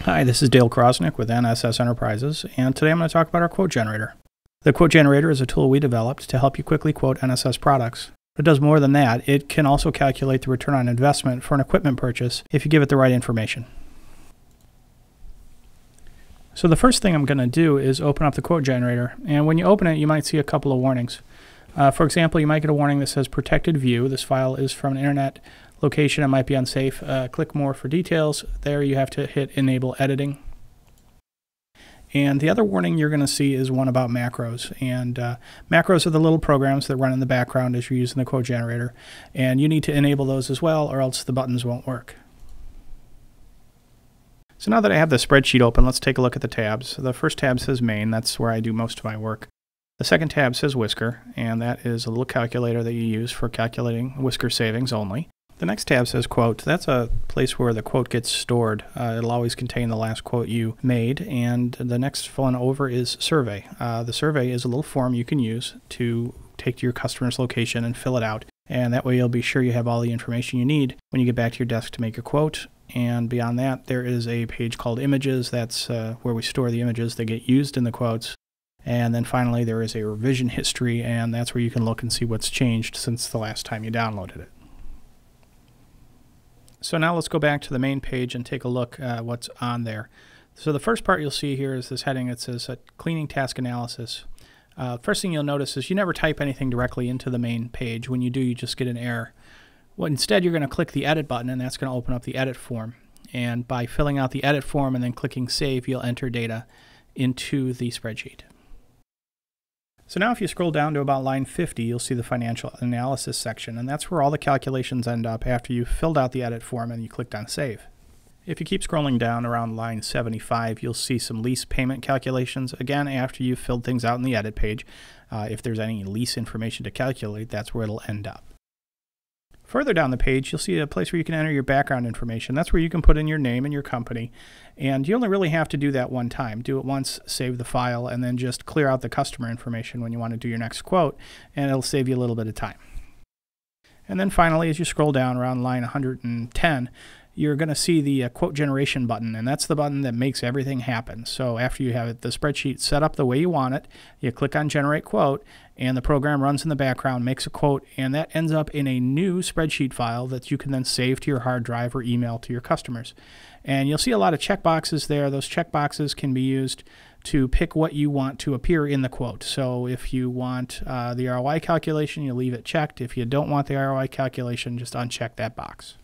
Hi, this is Dale Krosnick with NSS Enterprises, and today I'm going to talk about our quote generator. The quote generator is a tool we developed to help you quickly quote NSS products. It does more than that. It can also calculate the return on investment for an equipment purchase if you give it the right information. So the first thing I'm going to do is open up the quote generator, and when you open it you might see a couple of warnings. For example, you might get a warning that says protected view. This file is from an internet location. It might be unsafe. Click more for details. There you have to hit enable editing. And the other warning you're going to see is one about macros. And macros are the little programs that run in the background as you're using the quote generator. And you need to enable those as well, or else the buttons won't work. So now that I have the spreadsheet open, let's take a look at the tabs. The first tab says main. That's where I do most of my work. The second tab says whisker, and that is a little calculator that you use for calculating whisker savings only. The next tab says quote. That's a place where the quote gets stored. It'll always contain the last quote you made. And the next one over is survey. The survey is a little form you can use to take to your customer's location and fill it out. And that way you'll be sure you have all the information you need when you get back to your desk to make your quote. And beyond that, there is a page called images. That's where we store the images that get used in the quotes. And then finally there is a revision history, and that's where you can look and see what's changed since the last time you downloaded it. So now let's go back to the main page and take a look at what's on there. So the first part you'll see here is this heading that says cleaning task analysis. First thing you'll notice is you never type anything directly into the main page. When you do, you just get an error. Well, instead you're going to click the edit button, and that's going to open up the edit form. And by filling out the edit form and then clicking save, you'll enter data into the spreadsheet. So now if you scroll down to about line 50, you'll see the financial analysis section, and that's where all the calculations end up after you've filled out the edit form and you clicked on save. If you keep scrolling down around line 75, you'll see some lease payment calculations, again after you've filled things out in the edit page. If there's any lease information to calculate, that's where it'll end up. Further down the page, you'll see a place where you can enter your background information. That's where you can put in your name and your company. And you only really have to do that one time. Do it once, save the file, and then just clear out the customer information when you want to do your next quote, and it'll save you a little bit of time. And then finally, as you scroll down around line 110, you're going to see the quote generation button, and that's the button that makes everything happen. So after you have the spreadsheet set up the way you want it, you click on generate quote, and the program runs in the background, makes a quote, and that ends up in a new spreadsheet file that you can then save to your hard drive or email to your customers. And you'll see a lot of checkboxes there. Those checkboxes can be used to pick what you want to appear in the quote. So if you want the ROI calculation, you leave it checked. If you don't want the ROI calculation, just uncheck that box.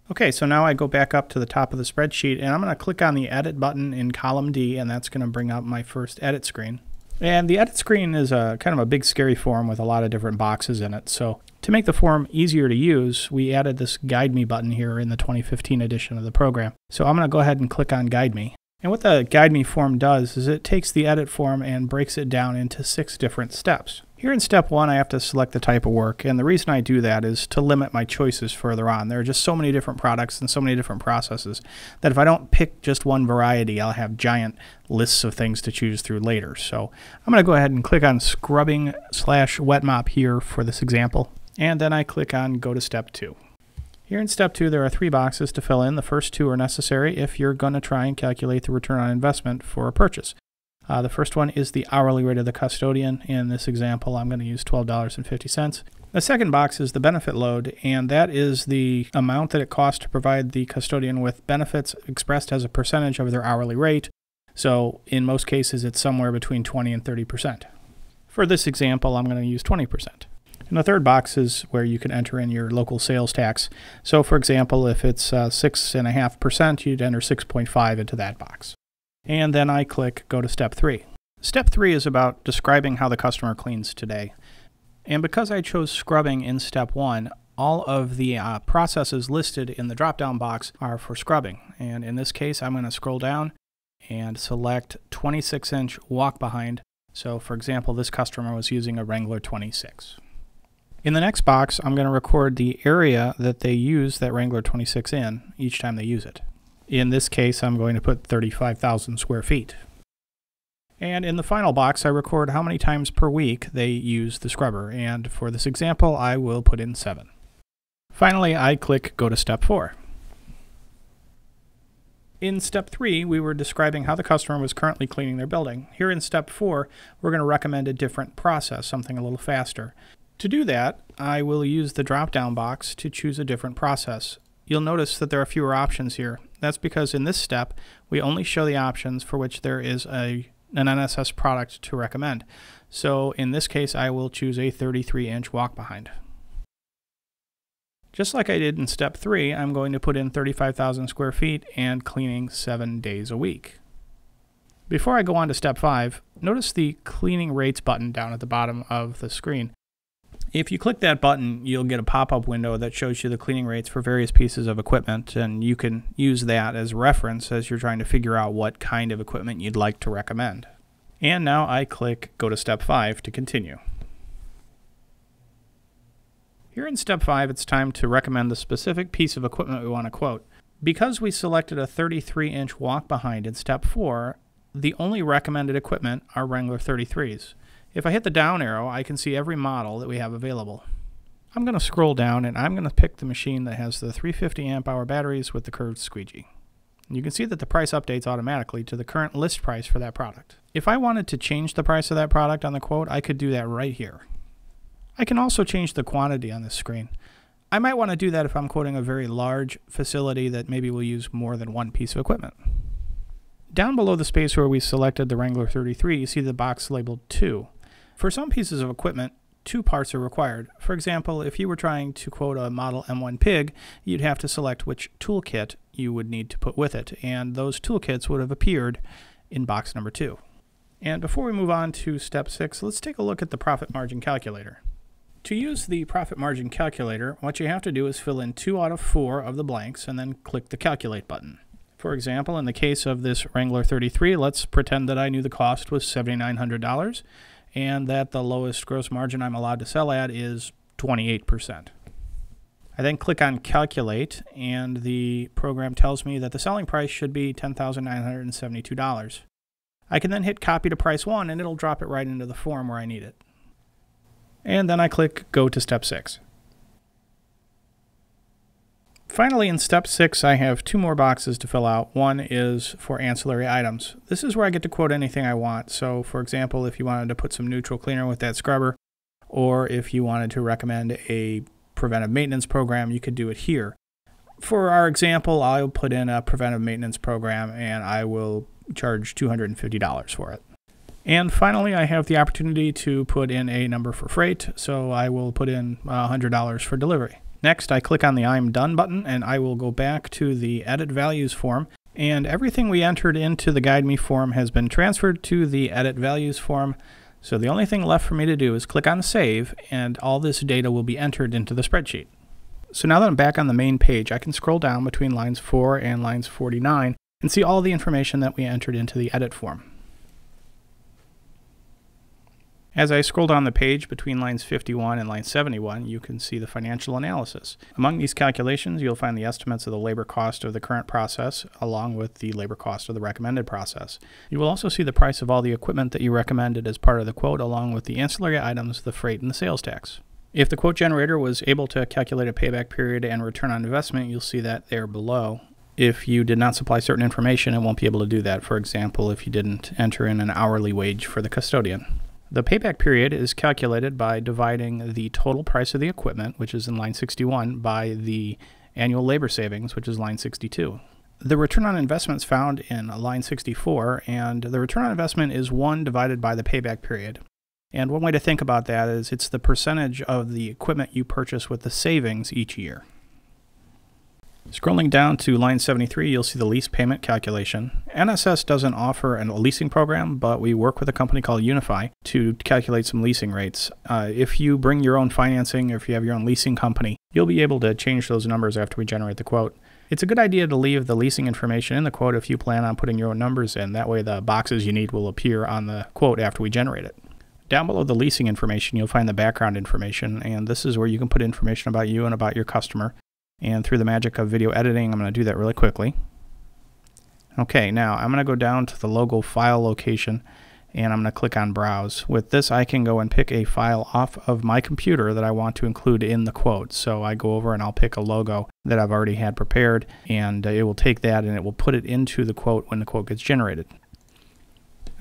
Okay, so now I go back up to the top of the spreadsheet, and I'm going to click on the edit button in column D, and that's going to bring up my first edit screen. And the edit screen is kind of a big scary form with a lot of different boxes in it. So to make the form easier to use, we added this Guide Me button here in the 2015 edition of the program. So I'm going to go ahead and click on Guide Me. And what the Guide Me form does is it takes the edit form and breaks it down into 6 different steps. Here in step 1, I have to select the type of work, and the reason I do that is to limit my choices further on. There are just so many different products and so many different processes that if I don't pick just one variety, I'll have giant lists of things to choose through later. So I'm going to go ahead and click on scrubbing/wet mop here for this example, and then I click on go to step 2. Here in step 2, there are 3 boxes to fill in. The first 2 are necessary if you're going to try and calculate the return on investment for a purchase. The first one is the hourly rate of the custodian. In this example, I'm going to use $12.50. The second box is the benefit load, and that is the amount that it costs to provide the custodian with benefits expressed as a percentage of their hourly rate. So in most cases, it's somewhere between 20 and 30%. For this example, I'm going to use 20%. And the third box is where you can enter in your local sales tax. So for example, if it's 6.5%, you'd enter 6.5 into that box. And then I click go to step 3. Step 3 is about describing how the customer cleans today. And because I chose scrubbing in step 1, all of the processes listed in the drop-down box are for scrubbing. And in this case, I'm going to scroll down and select 26-inch walk behind. So for example, this customer was using a Wrangler 26. In the next box, I'm going to record the area that they use that Wrangler 26 in each time they use it. In this case, I'm going to put 35,000 square feet. And in the final box, I record how many times per week they use the scrubber. And for this example, I will put in 7. Finally, I click Go to Step 4. In step 3, we were describing how the customer was currently cleaning their building. Here in step 4, we're going to recommend a different process, something a little faster. To do that, I will use the drop-down box to choose a different process. You'll notice that there are fewer options here. That's because in this step, we only show the options for which there is an NSS product to recommend. So in this case, I will choose a 33-inch walk-behind. Just like I did in step 3, I'm going to put in 35,000 square feet and cleaning 7 days a week. Before I go on to step 5, notice the cleaning rates button down at the bottom of the screen. If you click that button, you'll get a pop-up window that shows you the cleaning rates for various pieces of equipment, and you can use that as reference as you're trying to figure out what kind of equipment you'd like to recommend. And now I click Go to Step 5 to continue. Here in Step 5, it's time to recommend the specific piece of equipment we want to quote. Because we selected a 33-inch walk-behind in Step 4, the only recommended equipment are Wrangler 33s. If I hit the down arrow, I can see every model that we have available. I'm going to scroll down and I'm going to pick the machine that has the 350 amp hour batteries with the curved squeegee. You can see that the price updates automatically to the current list price for that product. If I wanted to change the price of that product on the quote, I could do that right here. I can also change the quantity on this screen. I might want to do that if I'm quoting a very large facility that maybe will use more than one piece of equipment. Down below the space where we selected the Wrangler 33, you see the box labeled 2. For some pieces of equipment, 2 parts are required. For example, if you were trying to quote a model M1 Pig, you'd have to select which toolkit you would need to put with it, and those toolkits would have appeared in box number 2. And before we move on to step 6, let's take a look at the profit margin calculator. To use the profit margin calculator, what you have to do is fill in 2 out of 4 of the blanks and then click the calculate button. For example, in the case of this Wrangler 33, let's pretend that I knew the cost was $7,900 and that the lowest gross margin I'm allowed to sell at is 28%. I then click on calculate and the program tells me that the selling price should be $10,972. I can then hit copy to price 1 and it'll drop it right into the form where I need it. And then I click Go to Step 6. Finally, in Step 6, I have 2 more boxes to fill out. One is for ancillary items. This is where I get to quote anything I want. So, for example, if you wanted to put some neutral cleaner with that scrubber, or if you wanted to recommend a preventive maintenance program, you could do it here. For our example, I'll put in a preventive maintenance program, and I will charge $250 for it. And finally, I have the opportunity to put in a number for freight, so I will put in $100 for delivery. Next, I click on the I'm Done button, and I will go back to the Edit Values form, and everything we entered into the Guide Me form has been transferred to the Edit Values form, so the only thing left for me to do is click on Save, and all this data will be entered into the spreadsheet. So now that I'm back on the main page, I can scroll down between lines 4 and lines 49 and see all the information that we entered into the Edit form. As I scroll down the page between lines 51 and line 71, you can see the financial analysis. Among these calculations, you'll find the estimates of the labor cost of the current process, along with the labor cost of the recommended process. You will also see the price of all the equipment that you recommended as part of the quote, along with the ancillary items, the freight, and the sales tax. If the quote generator was able to calculate a payback period and return on investment, you'll see that there below. If you did not supply certain information, it won't be able to do that. For example, if you didn't enter in an hourly wage for the custodian. The payback period is calculated by dividing the total price of the equipment, which is in line 61, by the annual labor savings, which is line 62. The return on investment is found in line 64, and the return on investment is 1 divided by the payback period. And one way to think about that is it's the percentage of the equipment you purchase with the savings each year. Scrolling down to line 73, you'll see the lease payment calculation. NSS doesn't offer a leasing program, but we work with a company called Unify to calculate some leasing rates. If you bring your own financing, or if you have your own leasing company, you'll be able to change those numbers after we generate the quote. It's a good idea to leave the leasing information in the quote if you plan on putting your own numbers in. That way the boxes you need will appear on the quote after we generate it. Down below the leasing information, you'll find the background information, and this is where you can put information about you and about your customer. And through the magic of video editing, I'm going to do that really quickly. Okay, now I'm going to go down to the logo file location, and I'm going to click on Browse. With this, I can go and pick a file off of my computer that I want to include in the quote. So I go over and I'll pick a logo that I've already had prepared, and it will take that and it will put it into the quote when the quote gets generated.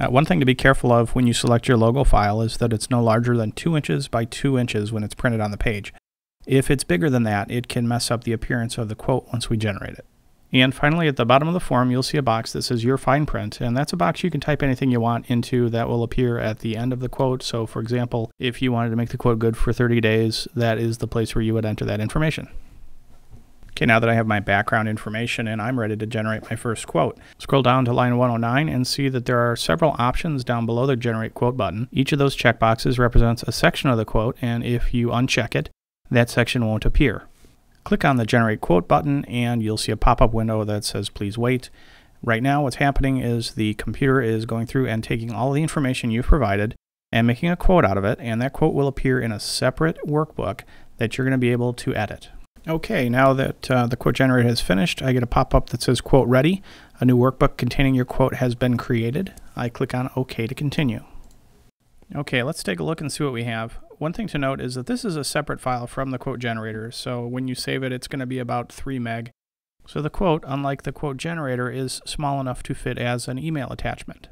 One thing to be careful of when you select your logo file is that it's no larger than 2 inches by 2 inches when it's printed on the page. If it's bigger than that, it can mess up the appearance of the quote once we generate it. And finally, at the bottom of the form, you'll see a box that says Your Fine Print, and that's a box you can type anything you want into that will appear at the end of the quote. So, for example, if you wanted to make the quote good for 30 days, that is the place where you would enter that information. Okay, now that I have my background information and I'm ready to generate my first quote, scroll down to line 109 and see that there are several options down below the Generate Quote button. Each of those checkboxes represents a section of the quote, and if you uncheck it, that section won't appear. Click on the Generate Quote button and you'll see a pop-up window that says Please wait. Right now what's happening is the computer is going through and taking all the information you've provided and making a quote out of it, and that quote will appear in a separate workbook that you're going to be able to edit. Okay, now that the quote generator has finished, I get a pop-up that says Quote Ready. A new workbook containing your quote has been created. I click on OK to continue. Okay, let's take a look and see what we have. One thing to note is that this is a separate file from the quote generator, so when you save it, it's going to be about 3 meg. So the quote, unlike the quote generator, is small enough to fit as an email attachment.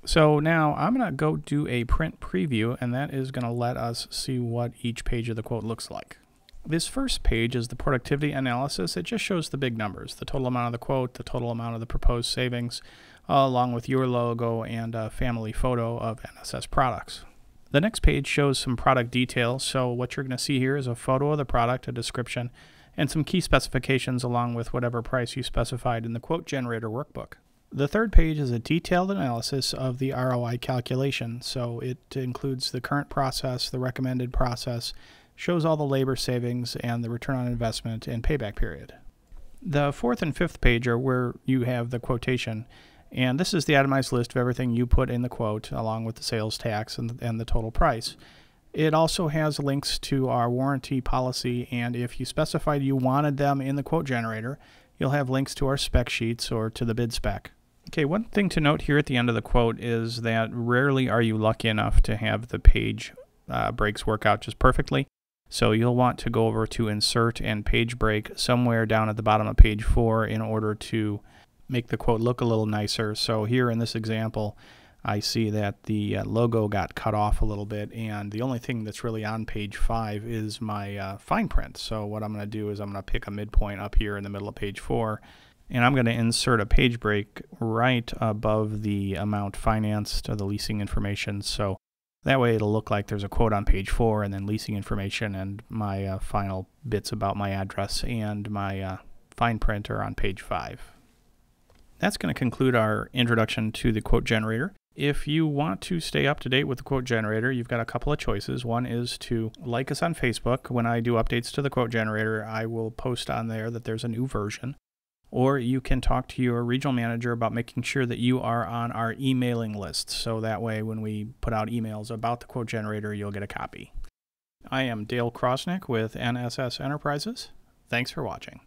So now I'm going to go do a print preview, and that is going to let us see what each page of the quote looks like. This first page is the productivity analysis. It just shows the big numbers, the total amount of the quote, the total amount of the proposed savings, along with your logo and a family photo of NSS products. The next page shows some product details. So what you're going to see here is a photo of the product, a description, and some key specifications along with whatever price you specified in the quote generator workbook. The third page is a detailed analysis of the ROI calculation. So it includes the current process, the recommended process, shows all the labor savings and the return on investment and payback period. The fourth and fifth page are where you have the quotation, and this is the itemized list of everything you put in the quote along with the sales tax and the total price. It also has links to our warranty policy, and if you specified you wanted them in the quote generator, you'll have links to our spec sheets or to the bid spec. Okay, one thing to note here at the end of the quote is that rarely are you lucky enough to have the page breaks work out just perfectly. So you'll want to go over to Insert and Page Break somewhere down at the bottom of page 4 in order to make the quote look a little nicer. So here in this example, I see that the logo got cut off a little bit, and the only thing that's really on page 5 is my fine print. So what I'm going to do is I'm going to pick a midpoint up here in the middle of page 4, and I'm going to insert a page break right above the amount financed, the leasing information. So that way it'll look like there's a quote on page 4 and then leasing information and my final bits about my address and my fine print are on page 5. That's going to conclude our introduction to the quote generator. If you want to stay up to date with the quote generator, you've got a couple of choices. One is to like us on Facebook. When I do updates to the quote generator, I will post on there that there's a new version. Or you can talk to your regional manager about making sure that you are on our emailing list. So that way when we put out emails about the quote generator, you'll get a copy. I am Dale Krosnick with NSS Enterprises. Thanks for watching.